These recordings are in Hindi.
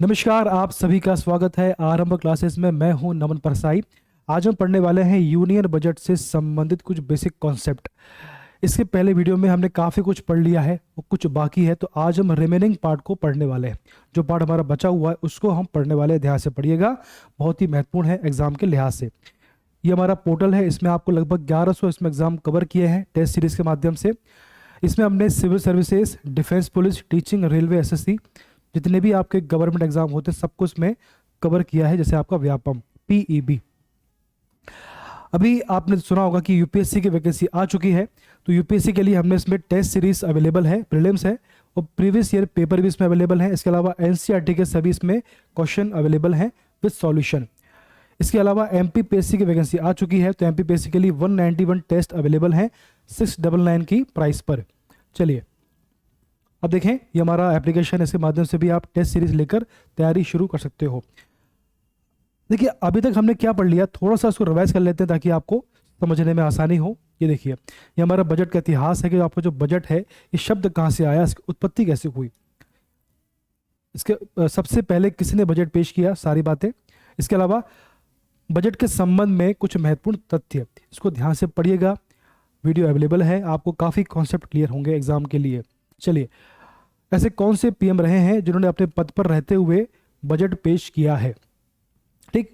नमस्कार, आप सभी का स्वागत है आरंभ क्लासेस में। मैं हूं नमन परसाई। आज हम पढ़ने वाले हैं यूनियन बजट से संबंधित कुछ बेसिक कॉन्सेप्ट। इसके पहले वीडियो में हमने काफ़ी कुछ पढ़ लिया है और कुछ बाकी है, तो आज हम रिमेनिंग पार्ट को पढ़ने वाले हैं। जो पार्ट हमारा बचा हुआ है उसको हम पढ़ने वाले हैं। ध्यान से पढ़िएगा, बहुत ही महत्वपूर्ण है एग्जाम के लिहाज से। ये हमारा पोर्टल है, इसमें आपको लगभग 1100 इसमें एग्जाम कवर किए हैं टेस्ट सीरीज के माध्यम से। इसमें हमने civil services, defence, police, teaching, railway, SSC, जितने भी आपके गवर्नमेंट एग्जाम होते हैं सब कुछ में कवर किया है। जैसे आपका व्यापम, पीईबी। अभी आपने सुना होगा कि यूपीएससी की वैकेंसी आ चुकी है, तो यूपीएससी के लिए हमने इसमें टेस्ट सीरीज अवेलेबल है, प्रीलिम्स है और प्रीवियस ईयर पेपर भी इसमें अवेलेबल है। इसके अलावा एनसीईआरटी के सभी इसमें क्वेश्चन अवेलेबल हैं विद सॉल्यूशन। इसके अलावा एमपीपीएससी की वैकेंसी आ चुकी है, तो एमपीपीएससी के लिए 191 टेस्ट अवेलेबल हैं 699 की प्राइस पर। चलिए अब देखें, ये हमारा एप्लीकेशन है, इसके माध्यम से भी आप टेस्ट सीरीज लेकर तैयारी शुरू कर सकते हो। देखिए अभी तक हमने क्या पढ़ लिया, थोड़ा सा उसको रिवाइज कर लेते हैं ताकि आपको समझने में आसानी हो। ये देखिए, ये हमारा बजट का इतिहास है कि आपका जो बजट है ये शब्द कहाँ से आया, इसकी उत्पत्ति कैसे हुई, इसके सबसे पहले किसने बजट पेश किया, सारी बातें। इसके अलावा बजट के संबंध में कुछ महत्वपूर्ण तथ्य, इसको ध्यान से पढ़िएगा। वीडियो अवेलेबल है, आपको काफ़ी कॉन्सेप्ट क्लियर होंगे एग्जाम के लिए। चलिए, ऐसे कौन से पीएम रहे हैं जिन्होंने अपने पद पर रहते हुए बजट पेश किया है, ठीक।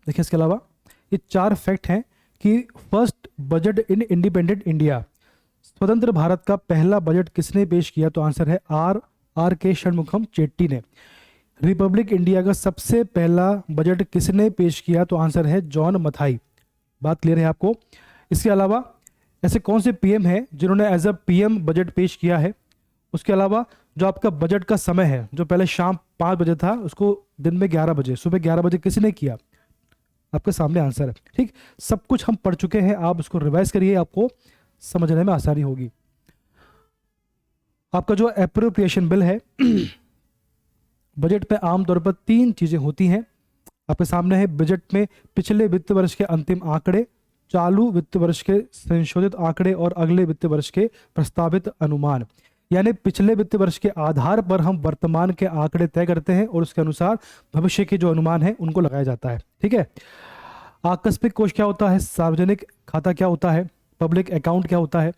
देखिए इसके अलावा ये 4 फैक्ट हैं कि first budget in independent India, स्वतंत्र भारत का पहला बजट किसने पेश किया, तो आंसर है आर के षणमुखम चेट्टी ने। रिपब्लिक इंडिया का सबसे पहला बजट किसने पेश किया, तो आंसर है जॉन मथाई। बात क्लियर है आपको। इसके अलावा ऐसे कौन से पीएम हैं जिन्होंने एज अ पीएम बजट पेश किया है। उसके अलावा जो आपका बजट का समय है, जो पहले शाम 5 बजे था उसको दिन में 11 बजे, सुबह 11 बजे किसने किया, आपके सामने आंसर है, ठीक। सब कुछ हम पढ़ चुके हैं, आप उसको रिवाइज करिए, आपको समझने में आसानी होगी। आपका जो एप्रोप्रिएशन बिल है बजट पे आमतौर पर 3 चीजें होती हैं। आपके सामने है बजट में पिछले वित्त वर्ष के अंतिम आंकड़े, चालू वित्त वर्ष के संशोधित आंकड़े और अगले वित्त वर्ष के प्रस्तावित अनुमान। यानी पिछले वित्त वर्ष के आधार पर हम वर्तमान के आंकड़े तय करते हैं और उसके अनुसार भविष्य के जो अनुमान है उनको लगाया जाता है, ठीक है। आकस्मिक कोष क्या होता है, सार्वजनिक खाता क्या होता है, पब्लिक अकाउंट क्या होता है,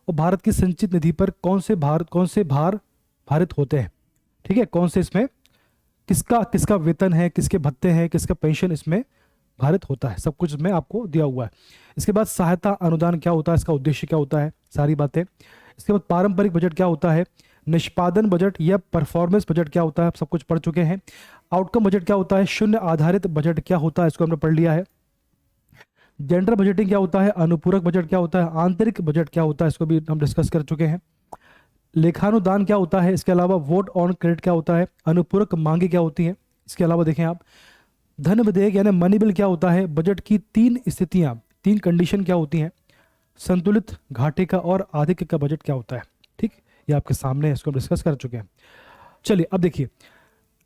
और भारत की संचित निधि पर कौन से भार भारित होते हैं, ठीक है। कौन से इसमें किसका किसका वेतन है, किसके भत्ते हैं, किसका पेंशन इसमें भारित होता है, सब कुछ इसमें आपको दिया हुआ है। इसके बाद सहायता अनुदान क्या होता है, इसका उद्देश्य क्या होता है, सारी बातें। इसके बाद पारंपरिक बजट क्या होता है, निष्पादन बजट या परफॉर्मेंस बजट क्या होता है, सब कुछ पढ़ चुके हैं। आउटकम बजट क्या होता है, शून्य आधारित बजट क्या होता है, इसको हमने पढ़ लिया है। जेंडर बजटिंग क्या होता है, अनुपूरक बजट क्या होता है, आंतरिक बजट क्या होता है, इसको भी हम डिस्कस कर चुके हैं। लेखानुदान क्या होता है, इसके अलावा वोट ऑन क्रेडिट क्या होता है, अनुपूरक मांगे क्या होती हैं। इसके अलावा देखें आप, धन विधेयक यानी मनी बिल क्या होता है, बजट की 3 स्थितियां, 3 कंडीशन क्या होती हैं, संतुलित, घाटे का और आधिक्य का बजट क्या होता है, ठीक। ये आपके सामने है, इसको हम डिस्कस कर चुके हैं। चलिए अब देखिए,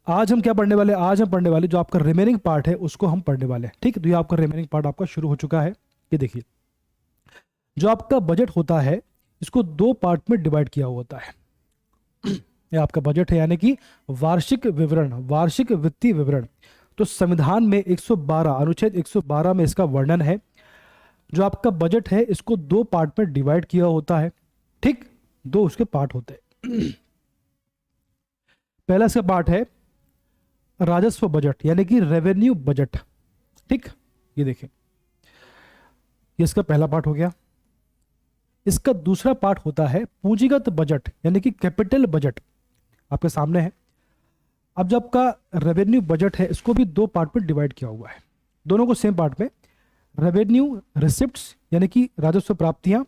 आज हम क्या पढ़ने वाले, आज हम पढ़ने वाले जो आपका रिमेनिंग पार्ट है उसको हम पढ़ने वाले हैं, ठीक। तो ये आपका रिमेनिंग पार्ट आपका शुरू हो चुका है। ये देखिए, जो आपका बजट होता है इसको 2 पार्ट में डिवाइड किया हुआ होता है। ये आपका बजट है, यानी कि वार्षिक विवरण, वार्षिक वित्तीय विवरण। तो संविधान में 112 अनुच्छेद 112 में इसका वर्णन है। जो आपका बजट है इसको 2 पार्ट में डिवाइड किया होता है, ठीक। 2 उसके पार्ट होते हैं। पहला इसका पार्ट है राजस्व बजट, यानी कि रेवेन्यू बजट, ठीक। ये देखिए, ये इसका पहला पार्ट हो गया। इसका दूसरा पार्ट होता है पूंजीगत बजट, यानी कि कैपिटल बजट, आपके सामने है। अब जो आपका रेवेन्यू बजट है इसको भी 2 पार्ट में डिवाइड किया हुआ है, दोनों को सेम पार्ट में। रेवेन्यू रिसिप्ट्स यानी कि राजस्व प्राप्तियां,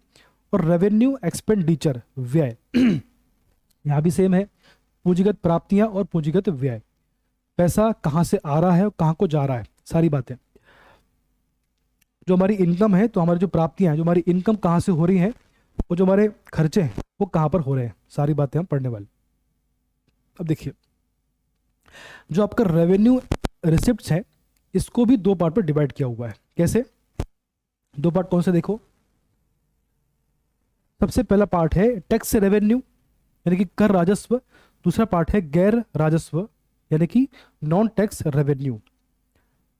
और रेवेन्यू एक्सपेंडिचर, व्यय। यहां भी सेम है, पूंजीगत प्राप्तियां और पूंजीगत व्यय, पैसा कहां से आ रहा है और कहां को जा रहा है, सारी बातें। जो हमारी इनकम है, तो हमारी जो प्राप्तियां हैं, जो हमारी इनकम कहां से हो रही है, और जो हमारे खर्चे हैं वो कहां पर हो रहे हैं, सारी बातें हम पढ़ने वाले। अब देखिए, जो आपका रेवेन्यू रिसिप्ट्स है इसको भी 2 पार्ट पर डिवाइड किया हुआ है। कैसे 2 पार्ट, कौन से, देखो। सबसे पहला पार्ट है टैक्स रेवेन्यू, यानी कि कर राजस्व, दूसरा पार्ट है गैर राजस्व यानी कि नॉन टैक्स रेवेन्यू।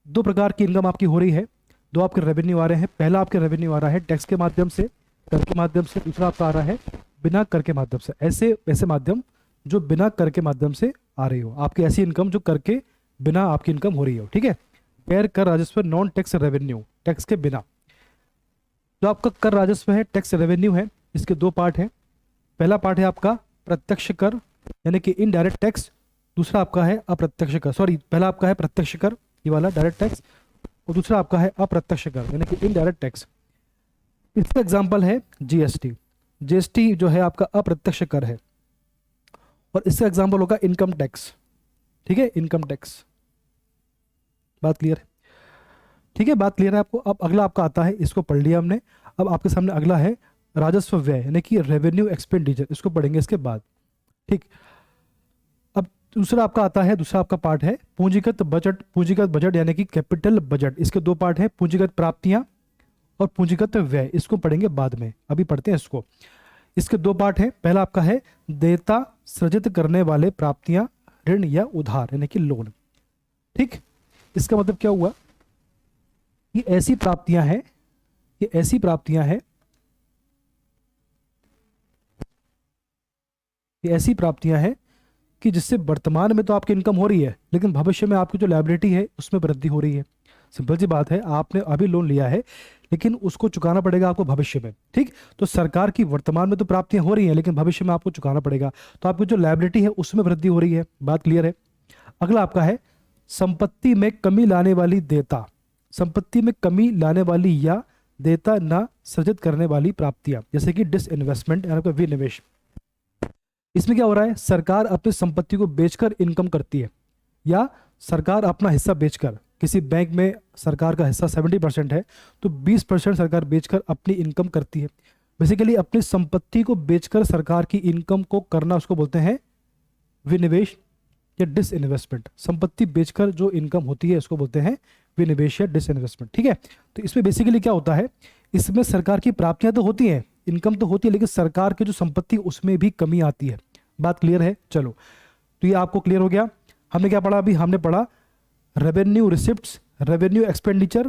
दो प्रकार की इनकम आपकी हो रही है, दो आपके रेवेन्यू आ रहे हैं। पहला आपके रेवेन्यू आ रहा है टैक्स के माध्यम से, कर के माध्यम से। दूसरा आपका आ रहा है बिना कर के माध्यम से। ऐसे माध्यम जो बिना कर के माध्यम से आ रही हो, आपकी ऐसी इनकम जो करके बिना आपकी इनकम हो रही हो, ठीक है। गैर कर राजस्व नॉन टैक्स रेवेन्यू, टैक्स के बिना। जो आपका कर राजस्व है, टैक्स रेवेन्यू है, इसके दो पार्ट हैं। पहला पार्ट है आपका प्रत्यक्ष कर यानी कि इनडायरेक्ट टैक्स, दूसरा आपका है अप्रत्यक्ष कर। सॉरी, पहला आपका है प्रत्यक्ष कर, ये वाला डायरेक्ट टैक्स, और दूसरा आपका है अप्रत्यक्ष कर यानी कि इनडायरेक्ट टैक्स। इसका एग्जांपल है जीएसटी। जीएसटी जो है आपका अप्रत्यक्ष कर है, और इसका एग्जांपल होगा इनकम टैक्स, ठीक है, इनकम टैक्स। बात क्लियर है? ठीक है, बात क्लियर है आपको। अब अगला आपका आता है, इसको पढ़ लिया हमने। अब आपके सामने अगला है राजस्व व्यय यानी कि रेवेन्यू एक्सपेंडिचर, इसको पढ़ेंगे इसके बाद, ठीक। अब दूसरा आपका आता है, दूसरा आपका पार्ट है पूंजीगत बजट। पूंजीगत बजट यानी कि कैपिटल बजट, इसके दो पार्ट है, पूंजीगत प्राप्तियां और पूंजीगत व्यय। इसको पढ़ेंगे बाद में, अभी पढ़ते हैं इसको। इसके दो पार्ट है, पहला आपका है देयता सृजित करने वाले प्राप्तियां, ऋण या उधार यानी कि लोन, ठीक। इसका मतलब क्या हुआ, ये ऐसी प्राप्तियां हैं, ये ऐसी प्राप्तियां हैं, ये ऐसी प्राप्तियां हैं कि जिससे वर्तमान में तो आपकी इनकम हो रही है, लेकिन भविष्य में आपकी जो लायबिलिटी है उसमें वृद्धि हो रही है। सिंपल सी बात है, आपने अभी लोन लिया है लेकिन उसको चुकाना पड़ेगा आपको भविष्य में, ठीक। तो सरकार की वर्तमान में तो प्राप्तियां हो रही हैं लेकिन भविष्य में आपको चुकाना पड़ेगा, तो आपकी जो लायबिलिटी है उसमें वृद्धि हो रही है। बात क्लियर है? अगला आपका है संपत्ति में कमी लाने वाली देयता। संपत्ति में कमी लाने वाली या देयता न सृजित करने वाली प्राप्तियां, जैसे कि डिसइन्वेस्टमेंट यानी विनिवेश। इसमें क्या हो रहा है, सरकार अपनी संपत्ति को बेचकर इनकम करती है, या सरकार अपना हिस्सा बेचकर, किसी बैंक में सरकार का हिस्सा 70% है तो 20% सरकार बेचकर अपनी इनकम करती है। बेसिकली अपनी संपत्ति को बेचकर सरकार की इनकम को करना, उसको बोलते हैं विनिवेश या डिसइन्वेस्टमेंट। संपत्ति बेचकर जो इनकम होती है उसको बोलते हैं विनिवेश या डिसइन्वेस्टमेंट, ठीक है। तो इसमें बेसिकली क्या होता है, इसमें सरकार की प्राप्तियां तो होती हैं, इनकम तो होती है, लेकिन सरकार की जो संपत्ति उसमें भी कमी आती है। बात क्लियर है? चलो, तो ये आपको क्लियर हो गया। हमने क्या पढ़ा अभी? हमने पढ़ा revenue receipts, revenue expenditure,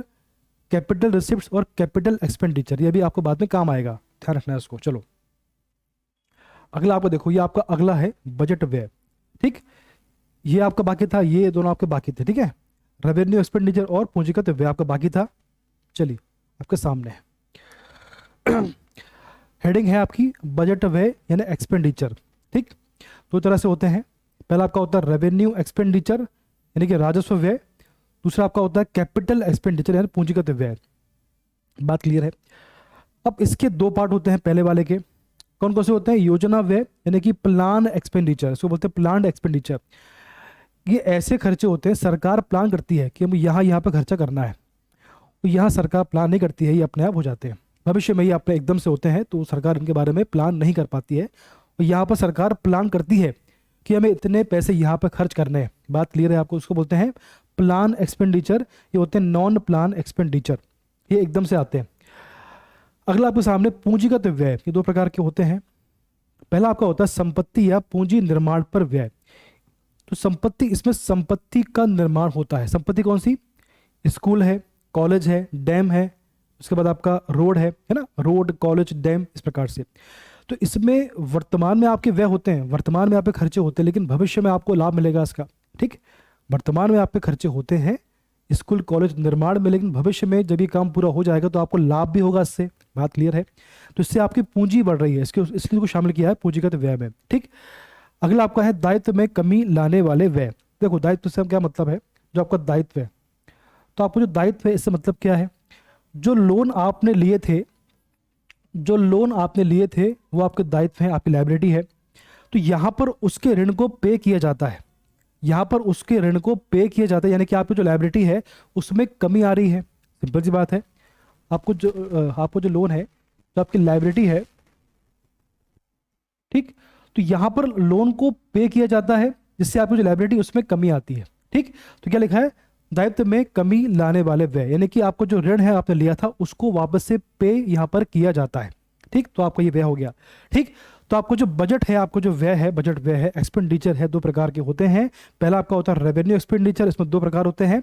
capital receipts और कैपिटल एक्सपेंडिचर। ये भी आपको बाद में काम आएगा, ध्यान रखना है इसको। चलो अगला आपको देखो, ये आपका अगला है बजट व्यय, ठीक। ये आपका बाकी था, ये दोनों आपके बाकी थे, ठीक है। रेवेन्यू एक्सपेंडिचर और पूंजीगत व्यय आपका बाकी था। चलिए आपके सामने है हेडिंग है आपकी बजट व्यय यानी एक्सपेंडिचर, ठीक। दो तरह से होते हैं, पहला आपका होता है रेवेन्यू एक्सपेंडिचर यानी कि राजस्व व्यय, दूसरा आपका होता है कैपिटल एक्सपेंडिचर यानी पूंजीगत व्यय। बात क्लियर है? अब इसके दो पार्ट होते हैं, पहले वाले के कौन कौन से होते हैं? योजना व्यय यानी कि प्लान एक्सपेंडिचर, इसको बोलते हैं प्लान एक्सपेंडिचर। ये ऐसे खर्चे होते हैं, सरकार प्लान करती है कि हम यहाँ पे खर्चा करना है, तो यहाँ सरकार प्लान नहीं करती है, ये अपने आप हो जाते हैं। भविष्य में ये अपने एकदम से होते हैं तो सरकार इनके बारे में प्लान नहीं कर पाती है, और यहाँ पर सरकार प्लान करती है कि हमें इतने पैसे यहाँ पर खर्च करने हैं। बात क्लियर है आपको? उसको बोलते हैं प्लान एक्सपेंडिचर, ये होते हैं नॉन प्लान एक्सपेंडिचर, ये एकदम से आते हैं। अगला आपके सामने पूंजीगत व्यय, ये दो प्रकार के होते हैं। पहला आपका होता है संपत्ति या पूंजी निर्माण पर व्यय। तो संपत्ति, इसमें संपत्ति का निर्माण होता है। संपत्ति कौन सी? स्कूल है, कॉलेज है, डैम है, उसके बाद आपका रोड है ना, रोड, कॉलेज, डैम, इस प्रकार से। तो इसमें वर्तमान में आपके व्यय होते हैं, वर्तमान में आपके खर्चे होते हैं, लेकिन भविष्य में आपको लाभ मिलेगा इसका, ठीक। वर्तमान में आपके खर्चे होते हैं स्कूल, कॉलेज, निर्माण में, लेकिन भविष्य में जब ये काम पूरा हो जाएगा तो आपको लाभ भी होगा इससे। बात क्लियर है? तो इससे आपकी पूंजी बढ़ रही है, इसलिए को शामिल किया है पूंजीगत व्यय में, ठीक। अगला आपका है दायित्व में कमी लाने वाले व्यय। देखो दायित्व से क्या मतलब है, जो आपका दायित्व है, तो आपको जो दायित्व है इससे मतलब क्या है, जो लोन आपने लिए थे, जो लोन आपने लिए थे वो आपके दायित्व हैं, आपकी लायबिलिटी है। तो यहाँ पर उसके ऋण को पे किया जाता है, यहाँ पर उसके ऋण को पे किया जाता है, यानी कि आपकी जो लायबिलिटी है उसमें कमी आ रही है। सिंपल सी बात है, आपको जो लोन है, जो आपकी लायबिलिटी है, ठीक, तो यहाँ पर लोन को पे किया जाता है जिससे आपकी जो लायबिलिटी उसमें कमी आती है, ठीक। तो क्या लिखा है? दायित्व में कमी लाने वाले व्यय, यानी कि आपको जो ऋण है आपने लिया था उसको वापस से पे यहाँ पर किया जाता है, ठीक। तो आपका ये व्यय हो गया, ठीक। तो आपको जो बजट है, आपको जो व्यय है, बजट व्यय है, एक्सपेंडिचर है, दो प्रकार के होते हैं। पहला आपका होता है रेवेन्यू एक्सपेंडिचर, इसमें दो प्रकार होते हैं।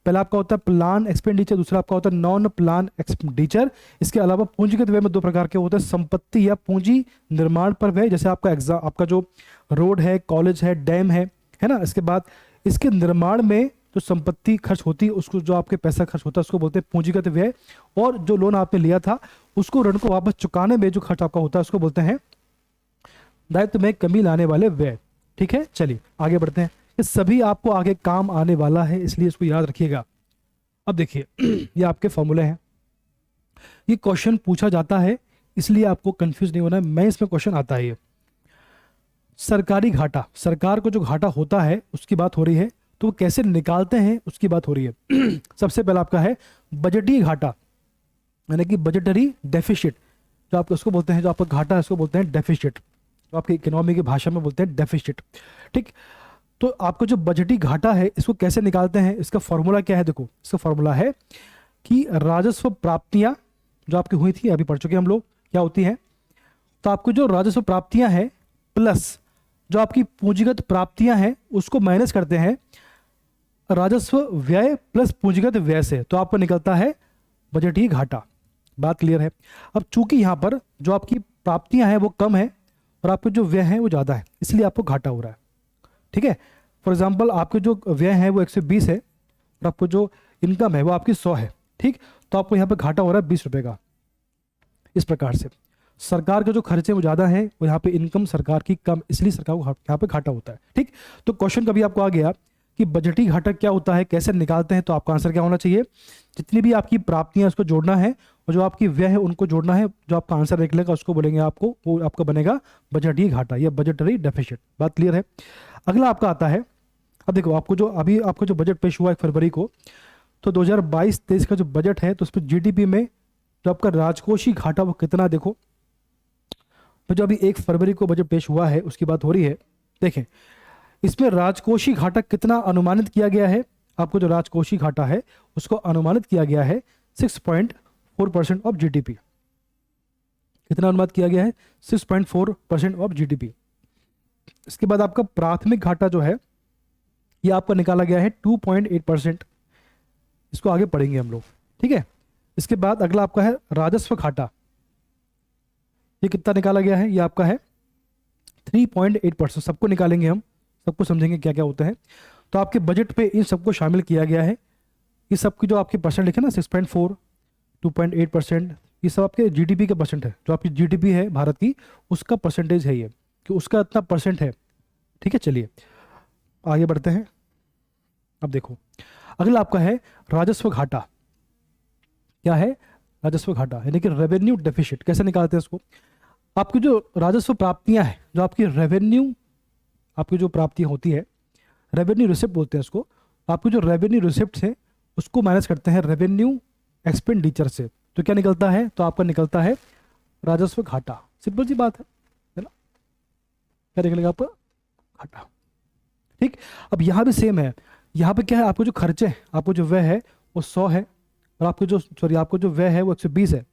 पहला आपका होता है प्लान एक्सपेंडिचर, दूसरा आपका होता है नॉन प्लान एक्सपेंडिचर। इसके अलावा पूंजीगत व्यय में दो प्रकार के होते हैं, संपत्ति या पूंजी निर्माण पर व्यय, जैसे आपका जो रोड है, कॉलेज है, डैम है ना। इसके बाद इसके निर्माण में जो संपत्ति खर्च होती है, उसको जो आपके पैसा खर्च होता है उसको बोलते हैं पूंजीगत व्यय। और जो लोन आपने लिया था उसको ऋण को वापस चुकाने में जो खर्च आपका होता है उसको बोलते हैं दायित्व में कमी लाने वाले व्यय। ठीक है, चलिए आगे बढ़ते हैं। ये सभी आपको आगे काम आने वाला है, इसलिए इसको याद रखिएगा। अब देखिए ये आपके फॉर्मूले हैं, ये क्वेश्चन पूछा जाता है, इसलिए आपको कंफ्यूज नहीं होना है। मैं इसमें क्वेश्चन आता है ये सरकारी घाटा, सरकार को जो घाटा होता है उसकी बात हो रही है, तो वो कैसे निकालते हैं उसकी बात हो रही है। सबसे पहला आपका है बजटीय घाटा, यानी कि बजटरी डेफिसिट, जो आप उसको बोलते हैं, जो आपका घाटा है उसको बोलते हैं डेफिसिट, जो आपकी इकोनॉमी की भाषा में बोलते हैं डेफिसिट। ठीक, तो आपको जो बजटीय घाटा है इसको कैसे निकालते हैं, इसका फॉर्मूला क्या है? देखो, इसका फॉर्मूला है कि राजस्व प्राप्तियां जो आपकी हुई थी, अभी पढ़ चुके हम लोग, क्या होती है। तो आपको जो राजस्व प्राप्तियां हैं प्लस जो आपकी पूंजीगत प्राप्तियां हैं उसको माइनस करते हैं राजस्व व्यय प्लस पूंजीगत व्यय से, तो आपको निकलता है बजटीय घाटा। बात क्लियर है? अब चूंकि यहां पर जो आपकी प्राप्तियां हैं वो कम है और आपके जो व्यय है वो ज़्यादा है, इसलिए आपको घाटा हो रहा है। ठीक है, फॉर एग्जाम्पल आपके जो व्यय है वो 120 है और आपको जो इनकम है वो आपकी 100 है। ठीक, तो आपको यहाँ पे घाटा हो रहा है 20 रुपये का। इस प्रकार से सरकार के जो खर्चे वो ज़्यादा है और यहाँ पे इनकम सरकार की कम, इसलिए सरकार को यहाँ पे घाटा होता है। ठीक, तो क्वेश्चन कभी आपको आ गया कि बजटीय घाटा क्या होता है, कैसे निकालते हैं, तो आपका आंसर क्या होना चाहिए? जितनी भी आपकी प्राप्तियां उसको जोड़ना है और जो आपकी व्यय है उनको जोड़ना है, जो आपका आंसर निकलेगा उसको बोलेंगे आपको, वो आपका बनेगा बजटीय घाटा या बजटरी डेफिसिट। बात क्लियर है? अगला आपका आता है, अब देखो आपको जो अभी आपको जो बजट पेश हुआ 1 फरवरी को, तो 2022-23 का जो बजट है तो उसमें जीडीपी में जो आपका राजकोषीय घाटा वो कितना, देखो तो जो अभी 1 फरवरी को बजट पेश हुआ है उसकी बात हो रही है। देखें इसमें राजकोषीय घाटा कितना अनुमानित किया गया है, आपको जो राजकोषीय घाटा है उसको अनुमानित किया गया है 6.4% ऑफ जीडीपी। कितना अनुमानित किया गया है? 6.4% ऑफ जीडीपी। इसके बाद आपका प्राथमिक घाटा जो है ये आपका निकाला गया है 2.8%। इसको आगे पढ़ेंगे हम लोग। ठीक है, इसके बाद अगला आपका है राजस्व घाटा, ये कितना निकाला गया है? ये आपका है 3.8%। सबको निकालेंगे हम, सबको समझेंगे क्या क्या होता है। तो आपके बजट पे इन सबको शामिल किया गया है। ये सब की जो आपके परसेंट लिखे ना 6.4, 2.8%, ये सब आपके जीडीपी के परसेंट है। जो आपकी जीडीपी है भारत की उसका परसेंटेज है ये, कि उसका इतना परसेंट है। ठीक है, चलिए आगे बढ़ते हैं। अब देखो अगला आपका है राजस्व घाटा। क्या है? राजस्व घाटा यानी कि रेवेन्यू डेफिसिट। कैसे निकालते हैं इसको? आपकी जो राजस्व प्राप्तियां हैं, जो आपकी रेवेन्यू, आपकी जो प्राप्तियां होती है, रेवेन्यू रिसिप्ट बोलते हैं इसको। आपकी जो रेवेन्यू रिसिप्ट है उसको माइनस करते हैं रेवेन्यू एक्सपेंडिचर से, तो क्या निकलता है? तो आपका निकलता है राजस्व घाटा। सिंपल सी बात है ना? क्या निकलेगा आपका? घाटा। ठीक, अब यहाँ भी सेम है। यहाँ पे क्या है? आपको जो खर्चे हैं, आपको जो व्यय है वो 100 है और आपको जो व्यय है वो 120 है।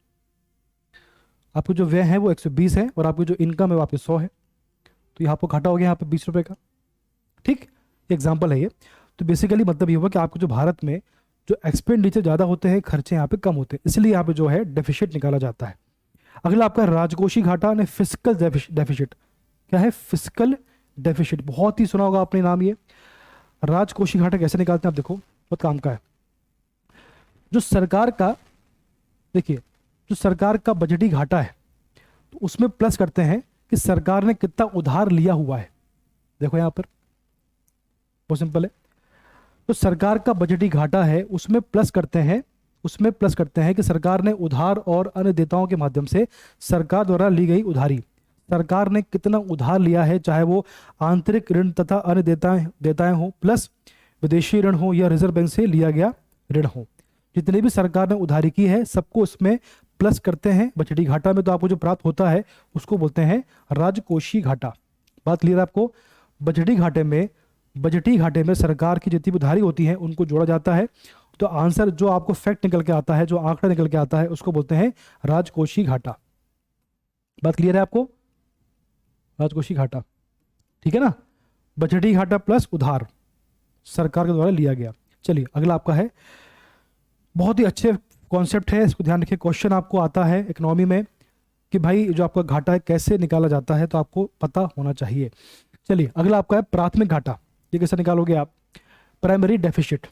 आपको जो व्यय है वो 120 है और आपकी जो इनकम है वो आपकी 100 है, तो यहाँ पर घाटा हो गया यहाँ पे 20 रुपये का। ठीक, एग्जाम्पल है ये। तो बेसिकली मतलब ये हुआ कि आपको जो भारत में जो एक्सपेंडिचर ज़्यादा होते हैं, खर्चे यहाँ पे कम होते हैं, इसलिए यहाँ पे जो है डेफिसिट निकाला जाता है। अगला आपका राजकोषीय घाटा ने फिस्कल डेफिसिट। क्या है? Fiscal deficit. बहुत ही सुना होगा आपने नाम ये। राजकोषीय घाटा कैसे निकालते हैं आप देखो, बहुत काम का है। जो सरकार का, देखिए जो सरकार का बजटीय घाटा है तो उसमें प्लस करते हैं कि सरकार ने कितना उधार लिया हुआ है। देखो यहाँ पर बहुत सिंपल है। तो सरकार का बजटीय घाटा है उसमें प्लस करते हैं कि सरकार ने उधार और अन्य देताओं के माध्यम से सरकार द्वारा ली गई उधारी, सरकार ने कितना उधार लिया है, चाहे वो आंतरिक ऋण तथा अन्य देताएं हो, प्लस विदेशी ऋण हो या रिजर्व बैंक से लिया गया ऋण हो। जितने भी सरकार ने उधारी की है सबको उसमें प्लस करते हैं बजटीय घाटा में, तो आपको जो प्राप्त होता है उसको बोलते हैं राजकोषीय घाटा। बात क्लियर है आपको? बजटीय घाटे में सरकार की जितनी भी उधारी होती है उनको जोड़ा जाता है, तो आंसर जो आपको फैक्ट निकल के आता है, जो आंकड़ा निकल के आता है, उसको बोलते हैं राजकोषीय घाटा। बात क्लियर है आपको? राजकोषीय घाटा, ठीक है ना, बजटीय घाटा प्लस उधार सरकार के द्वारा लिया गया। चलिए अगला आपका है, बहुत ही अच्छे कॉन्सेप्ट है, इसको ध्यान रखिए। क्वेश्चन आपको आता है इकोनॉमी में कि भाई जो आपका घाटा है कैसे निकाला जाता है, तो आपको पता होना चाहिए। चलिए अगला आपका है प्राथमिक घाटा। ये कैसे निकालोगे आप? प्राइमरी डेफिसिट,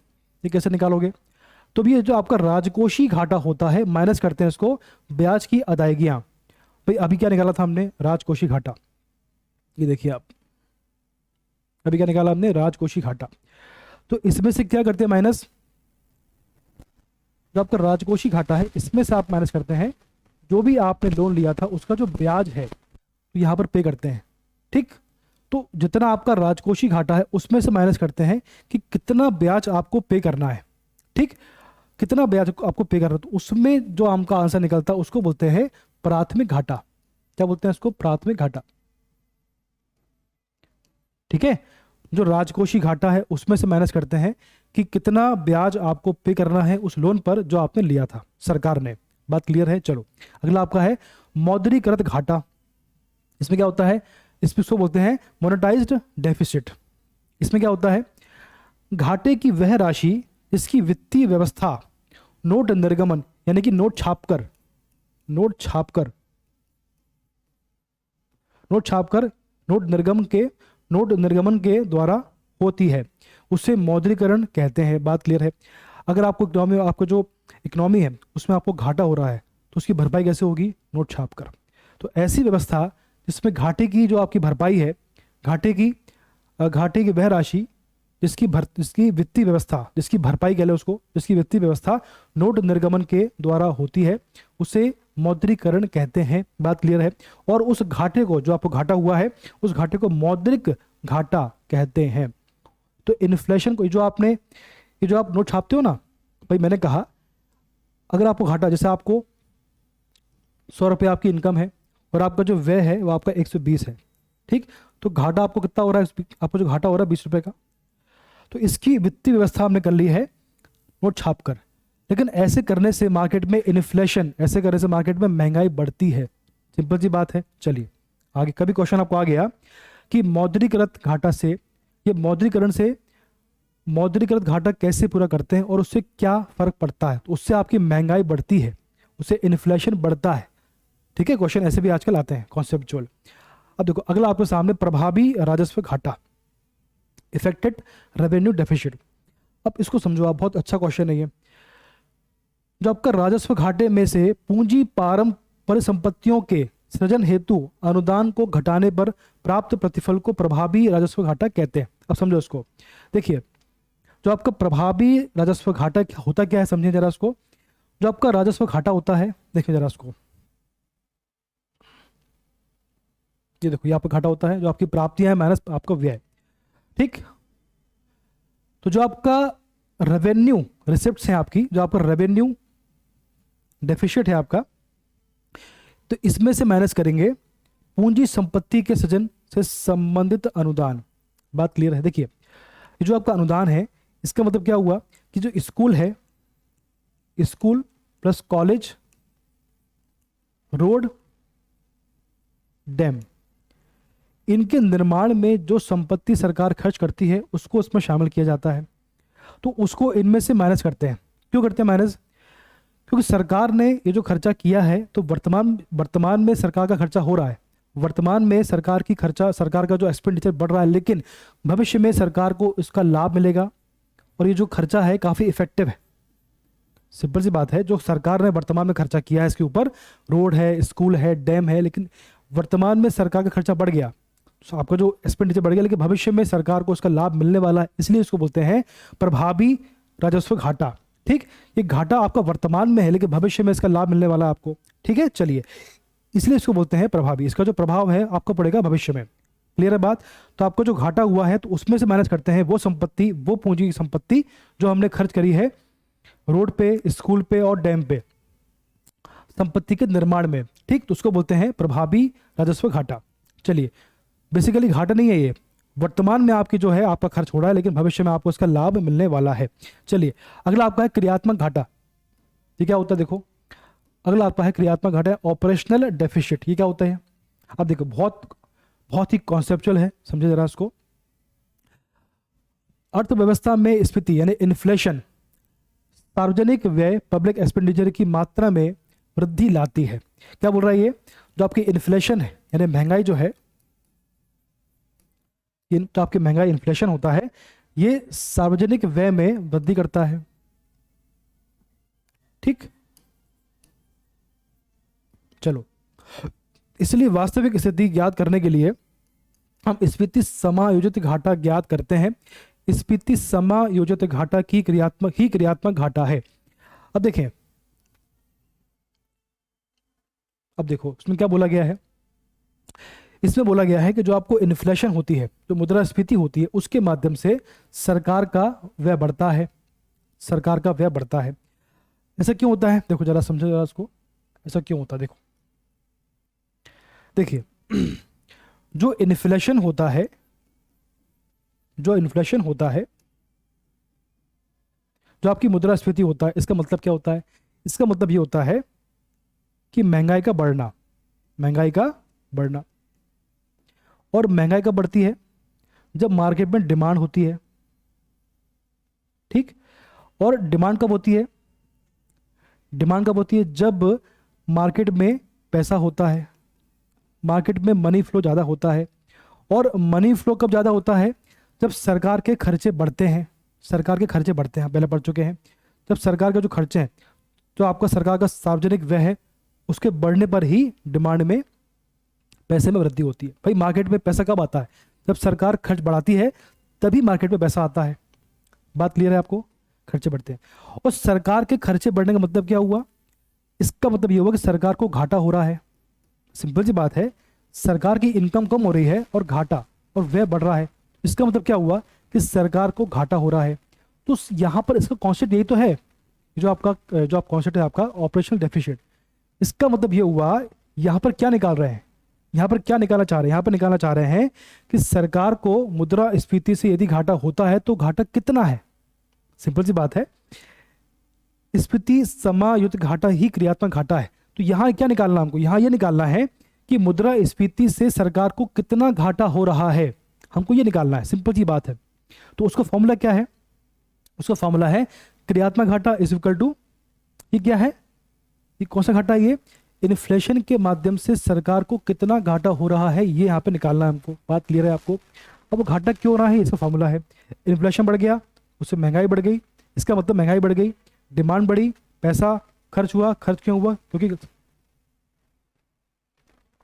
ये कैसे निकालोगे? तो भी ये जो आपका राजकोषीय घाटा होता है, माइनस करते हैं इसको ब्याज की अदायगियां। भाई अभी क्या निकाला था हमने? राजकोषीय घाटा। ये देखिए आप, अभी क्या निकाला हमने? राजकोषीय घाटा। तो इसमें से क्या करते हैं माइनस? जो आपका राजकोषीय घाटा है इसमें से आप माइनस करते हैं जो भी आपने लोन लिया था उसका जो ब्याज है, तो यहां पर पे करते हैं, ठीक। तो जितना आपका राजकोषीय घाटा है उसमें से माइनस करते हैं कि कितना ब्याज आपको पे करना है, ठीक, कितना ब्याज आपको पे करना है। तो उसमें जो आपका आंसर निकलता है उसको बोलते हैं प्राथमिक घाटा। क्या बोलते हैं इसको? प्राथमिक घाटा, ठीक है। जो राजकोषीय घाटा है उसमें से माइनस करते हैं कि कितना ब्याज आपको पे करना है उस लोन पर जो आपने लिया था सरकार ने। बात क्लियर है? चलो अगला आपका है मौद्रीकृत घाटा। इसमें क्या होता है? इसमें इसको बोलते हैं मोनेटाइज्ड डेफिसिट। इसमें क्या होता है? घाटे की वह राशि जिसकी वित्तीय व्यवस्था नोट निर्गमन यानी कि नोट छापकर नोट निर्गमन के द्वारा होती है, उसे मौद्रीकरण कहते हैं। बात क्लियर है? अगर आपको इकोनॉमी, आपको जो इकोनॉमी है उसमें आपको घाटा हो रहा है तो उसकी भरपाई कैसे होगी? नोट छापकर। तो ऐसी व्यवस्था जिसमें घाटे की जो आपकी भरपाई है, घाटे की वह राशि जिसकी वित्तीय व्यवस्था, जिसकी भरपाई कह लो उसको, जिसकी वित्तीय व्यवस्था नोट निर्गमन के द्वारा होती है, उसे मौद्रीकरण कहते हैं। बात क्लियर है? और उस घाटे को, जो आपको घाटा हुआ है, उस घाटे को मौद्रिक घाटा कहते हैं। तो इन्फ्लेशन को, जो आप नोट छापते हो ना, भाई मैंने कहा अगर आपको घाटा, जैसे आपको 100 रुपये आपकी इनकम है और आपका जो व्यय है वो आपका 120 है, ठीक। तो घाटा आपको कितना हो रहा है? आपको जो घाटा हो रहा है 20 रुपये का। तो इसकी वित्तीय व्यवस्था हमने कर ली है नोट छापकर। लेकिन ऐसे करने से मार्केट में इन्फ्लेशन, ऐसे करने से मार्केट में महंगाई बढ़ती है। सिंपल सी बात है। चलिए आगे, कभी क्वेश्चन आपको आ गया कि मौद्रीकृत घाटा से, ये मौद्रीकृत घाटा कैसे पूरा करते हैं और उससे क्या फर्क पड़ता है? तो उससे आपकी महंगाई बढ़ती है, उससे इन्फ्लेशन बढ़ता है, ठीक है। क्वेश्चन ऐसे भी आजकल आते हैं कॉन्सेप्चुअल। अब देखो अगला आपके सामने प्रभावी राजस्व घाटा, इफेक्टेड रेवेन्यू डेफिसिट। अब इसको समझो आप, बहुत अच्छा क्वेश्चन है ये। जो आपका राजस्व घाटे में से पूंजी परिसंपत्तियों के सृजन हेतु अनुदान को घटाने पर प्राप्त प्रतिफल को प्रभावी राजस्व घाटा कहते हैं। अब समझो इसको, देखिए जो आपका प्रभावी राजस्व घाटा होता क्या है, समझिए जरा इसको। जो आपका राजस्व घाटा होता है, देखिए जरा इसको, ये देखो, ये आपका घाटा होता है जो आपकी प्राप्तियां हैं माइनस आपका व्यय, ठीक। तो जो आपका रेवेन्यू रिसिप्ट्स हैं आपकी, जो आपका रेवेन्यू डेफिसिट है आपका, तो इसमें से माइनस करेंगे पूंजी संपत्ति के सृजन से संबंधित अनुदान। बात क्लियर है? देखिए ये जो आपका अनुदान है, इसका मतलब क्या हुआ कि जो स्कूल है, school plus college, road, dam, इनके निर्माण में जो संपत्ति सरकार खर्च करती है उसको उसमें शामिल किया जाता है। तो उसको इनमें से माइनस करते हैं। क्यों करते हैं माइनस? क्योंकि सरकार ने ये जो खर्चा किया है, तो वर्तमान में सरकार का खर्चा हो रहा है, वर्तमान में सरकार का जो एक्सपेंडिचर बढ़ रहा है, लेकिन भविष्य में सरकार को इसका लाभ मिलेगा और ये जो खर्चा है काफ़ी इफेक्टिव है। सिंपल सी बात है, जो सरकार ने वर्तमान में खर्चा किया है इसके ऊपर, रोड है, स्कूल है, डैम है, लेकिन वर्तमान में सरकार का खर्चा बढ़ गया, तो आपका जो एक्सपेंडिचर बढ़ गया, लेकिन भविष्य में सरकार को इसका लाभ मिलने वाला है, इसलिए इसको बोलते हैं प्रभावी राजस्व घाटा, ठीक। ये घाटा आपका वर्तमान में है लेकिन भविष्य में इसका लाभ मिलने वाला है आपको, ठीक है। चलिए, इसलिए इसको बोलते हैं प्रभावी। इसका जो प्रभाव है आपको पड़ेगा भविष्य में। क्लियर है बात? तो आपको जो घाटा हुआ है तो उसमें से माइनस करते हैं वो संपत्ति, वो पूंजी की संपत्ति जो हमने खर्च करी है रोड पे, स्कूल पे और डैम पे, संपत्ति के निर्माण में, ठीक। तो उसको बोलते हैं प्रभावी राजस्व घाटा। चलिए, बेसिकली घाटा नहीं है ये, वर्तमान में आपकी जो है आपका खर्च हो रहा है लेकिन भविष्य में आपको इसका लाभ मिलने वाला है। चलिए, अगला आपका है क्रियात्मक घाटा। ये क्या होता है? देखो, अगला आपका है क्रियात्मक घाटा, ऑपरेशनल डेफिसिट। ये क्या होता है? अब देखो, बहुत बहुत ही कॉन्सेप्चुअल है, समझे जरा इसको। अर्थव्यवस्था में स्फीति यानी इन्फ्लेशन सार्वजनिक व्यय पब्लिक एक्सपेंडिचर की मात्रा में वृद्धि लाती है। क्या बोल रहा है ये, जो आपकी इन्फ्लेशन है यानी महंगाई जो है, तो आपकी महंगाई इन्फ्लेशन होता है, ये सार्वजनिक व्यय में वृद्धि करता है। ठीक, चलो, इसलिए वास्तविक स्थिति ज्ञात करने के लिए हम स्फीति समायोजित घाटा ज्ञात करते हैं। स्फीति समायोजित घाटा की क्रियात्मक घाटा है। अब देखें, अब देखो इसमें क्या बोला गया है। इसमें बोला गया है कि जो आपको इन्फ्लेशन होती है, जो मुद्रास्फीति होती है, उसके माध्यम से सरकार का व्यय बढ़ता है, सरकार का व्यय बढ़ता है। ऐसा क्यों होता है, देखो जरा समझो जरा इसको, ऐसा क्यों होता है। देखो देखिए, जो इन्फ्लेशन होता है, जो इन्फ्लेशन होता है, जो आपकी मुद्रास्फीति होता है, इसका मतलब क्या होता है, इसका मतलब ये होता है कि महंगाई का बढ़ना, महंगाई का बढ़ना। और महंगाई कब बढ़ती है, जब मार्केट में डिमांड होती है। ठीक, और डिमांड कब होती है, डिमांड कब होती है, जब मार्केट में पैसा होता है, मार्केट में मनी फ्लो ज़्यादा होता है। और मनी फ्लो कब ज़्यादा होता है, जब सरकार के खर्चे बढ़ते हैं, सरकार के खर्चे बढ़ते हैं, पहले पढ़ चुके हैं। जब सरकार के जो खर्चे हैं, जो आपका सरकार का सार्वजनिक व्यय है, उसके बढ़ने पर ही डिमांड में, पैसे में वृद्धि होती है। भाई मार्केट में पैसा कब आता है, जब सरकार खर्च बढ़ाती है, तभी मार्केट में पैसा आता है। बात क्लियर है आपको, खर्चे बढ़ते हैं। और सरकार के खर्चे बढ़ने का मतलब क्या हुआ, इसका मतलब ये हुआ कि सरकार को घाटा हो रहा है। सिंपल सी बात है, सरकार की इनकम कम हो रही है और घाटा और व्यय बढ़ रहा है, इसका मतलब क्या हुआ कि सरकार को घाटा हो रहा है। तो यहाँ पर इसका कॉन्सेप्ट यही तो है, जो आपका जो आप कॉन्सेप्ट है आपका ऑपरेशनल डेफिशिएट। इसका मतलब ये हुआ, यहाँ पर क्या निकाल रहे हैं, यहाँ पर क्या निकालना चाह रहे हैं, यहाँ पर निकालना चाह रहे हैं कि सरकार को मुद्रास्फीति से यदि घाटा होता है तो घाटा कितना है। सिंपल सी बात है, स्फीति समायोजित घाटा ही क्रियात्मक घाटा है। तो यहाँ क्या निकालना हमको, यहाँ ये निकालना है कि मुद्रास्फीति से सरकार को कितना घाटा हो रहा है, हमको ये निकालना है। सिंपल सी बात है। तो उसका फॉर्मूला क्या है, उसका फॉर्मूला है क्रियात्मक घाटा इज इक्वल टू, ये क्या है, ये कौन सा घाटा है, ये इन्फ्लेशन के माध्यम से सरकार को कितना घाटा हो रहा है, ये यहाँ पे निकालना है हमको। बात क्लियर है आपको। अब वो घाटा क्यों हो रहा है, इसका फॉर्मूला है, इन्फ्लेशन बढ़ गया, उससे महंगाई बढ़ गई, इसका मतलब महंगाई बढ़ गई, डिमांड बढ़ी, पैसा खर्च हुआ। खर्च क्यों हुआ, क्योंकि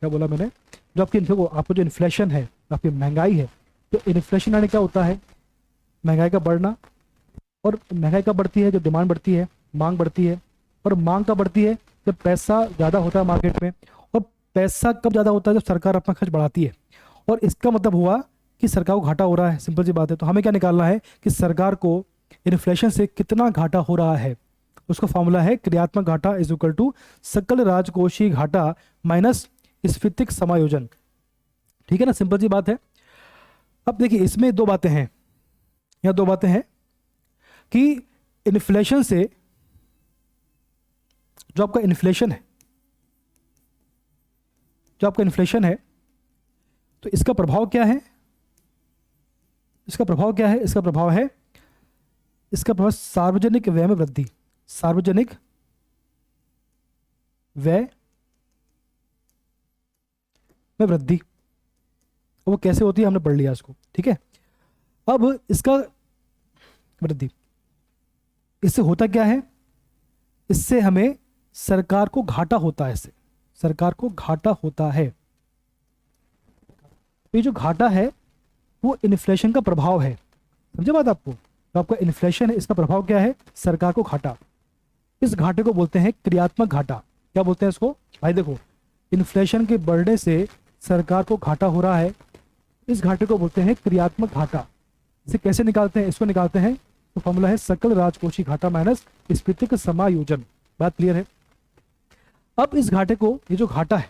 क्या बोला मैंने, जो आपकी आपको जो इन्फ्लेशन है, आपकी महंगाई है, तो इन्फ्लेशन यानी क्या होता है, महंगाई का बढ़ना। और महंगाई कब बढ़ती है, जब डिमांड बढ़ती है, मांग बढ़ती है। और मांग कब बढ़ती है, जब पैसा ज़्यादा होता है मार्केट में। और पैसा कब ज़्यादा होता है, जब सरकार अपना खर्च बढ़ाती है। और इसका मतलब हुआ कि सरकार को घाटा हो रहा है। सिंपल सी बात है। तो हमें क्या निकालना है कि सरकार को इन्फ्लेशन से कितना घाटा हो रहा है। उसका फॉर्मूला है क्रियात्मक घाटा इज इक्वल टू सकल राजकोषीय घाटा माइनस स्फीतिक समायोजन। ठीक है ना, सिंपल सी बात है। अब देखिए इसमें दो बातें हैं, यहाँ दो बातें हैं कि इन्फ्लेशन से, जो आपका इन्फ्लेशन है, जो आपका इन्फ्लेशन है, तो इसका प्रभाव क्या है, इसका प्रभाव क्या है, इसका प्रभाव है, इसका प्रभाव सार्वजनिक व्यय में वृद्धि, सार्वजनिक व्यय में वृद्धि। वो कैसे होती है हमने पढ़ लिया इसको, ठीक है। अब इसका वृद्धि, इससे होता क्या है, इससे हमें सरकार को घाटा होता है, इससे सरकार को घाटा होता है। ये जो घाटा है वो इन्फ्लेशन का प्रभाव है, समझे बात आपको। तो आपका इन्फ्लेशन है, इसका प्रभाव क्या है, सरकार को घाटा। इस घाटे को बोलते हैं क्रियात्मक घाटा। क्या बोलते हैं इसको भाई, देखो इन्फ्लेशन के बढ़ने से सरकार को घाटा हो रहा है, इस घाटे को बोलते हैं क्रियात्मक घाटा। इसे कैसे निकालते हैं, इसको निकालते हैं तो फॉर्मूला है सकल राजकोषीय घाटा माइनस स्फीतिक समायोजन। बात क्लियर है। अब इस घाटे को, ये जो घाटा है,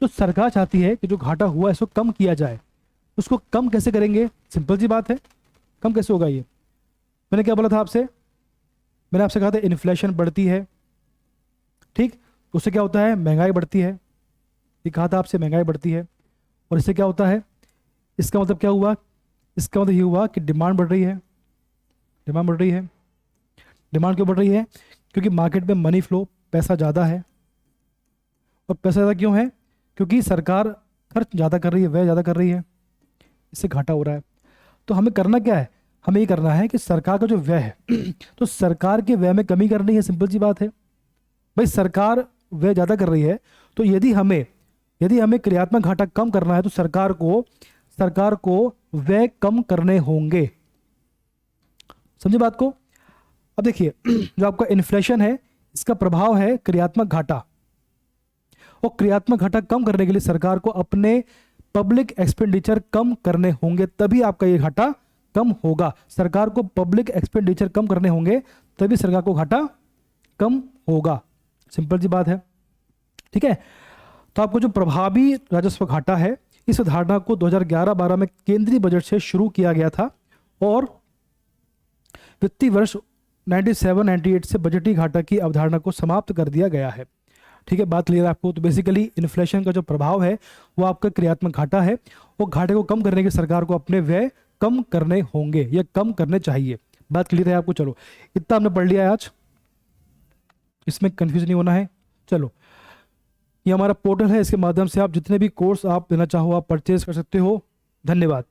तो सरकार चाहती है कि जो घाटा हुआ है इसको कम किया जाए। उसको कम कैसे करेंगे, सिंपल सी बात है, कम कैसे होगा ये। मैंने क्या बोला था आपसे, मैंने आपसे कहा था इन्फ्लेशन बढ़ती है, ठीक, उससे क्या होता है, महंगाई बढ़ती है। ये कहा था आपसे, महंगाई बढ़ती है। और इससे क्या होता है, इसका मतलब क्या हुआ, इसका मतलब ये हुआ कि डिमांड बढ़ रही है, डिमांड बढ़ रही है। डिमांड क्यों बढ़ रही है, क्योंकि मार्केट में मनी फ्लो, पैसा ज़्यादा है। और पैसा ज़्यादा क्यों है, क्योंकि सरकार खर्च ज़्यादा कर रही है, व्यय ज़्यादा कर रही है, इससे घाटा हो रहा है। तो हमें करना क्या है, हमें ये करना है कि सरकार का जो व्यय है तो सरकार के व्यय में कमी करनी है, सिंपल सी बात है। भाई सरकार व्यय ज़्यादा कर रही है, तो यदि हमें क्रियात्मक घाटा कम करना है तो सरकार को व्यय कम करने होंगे। समझे बात को। अब देखिए जो आपका इन्फ्लेशन है, इसका प्रभाव है क्रियात्मक घाटा, और क्रियात्मक घाटा कम करने के लिए सरकार को अपने पब्लिक एक्सपेंडिचर कम करने होंगे, तभी आपका ये घाटा कम होगा। सरकार को पब्लिक एक्सपेंडिचर कम करने होंगे, तभी सरकार को घाटा कम होगा। सिंपल सी बात है, ठीक है। तो आपको जो प्रभावी राजस्व घाटा है, इस अवधारणा को 2011-12 में केंद्रीय बजट से शुरू किया गया था, और वित्तीय वर्ष 97-98 से बजटीय घाटा की अवधारणा को समाप्त कर दिया गया है। ठीक है, बात क्लियर है आपको। तो बेसिकली इन्फ्लेशन का जो प्रभाव है वो आपका क्रियात्मक घाटा है, वो घाटे को कम करने के सरकार को अपने व्यय कम करने होंगे या कम करने चाहिए। बात क्लियर है आपको। चलो इतना हमने पढ़ लिया है आज, इसमें कंफ्यूज नहीं होना है। चलो ये हमारा पोर्टल है, इसके माध्यम से आप जितने भी कोर्स आप लेना चाहो आप परचेज कर सकते हो। धन्यवाद।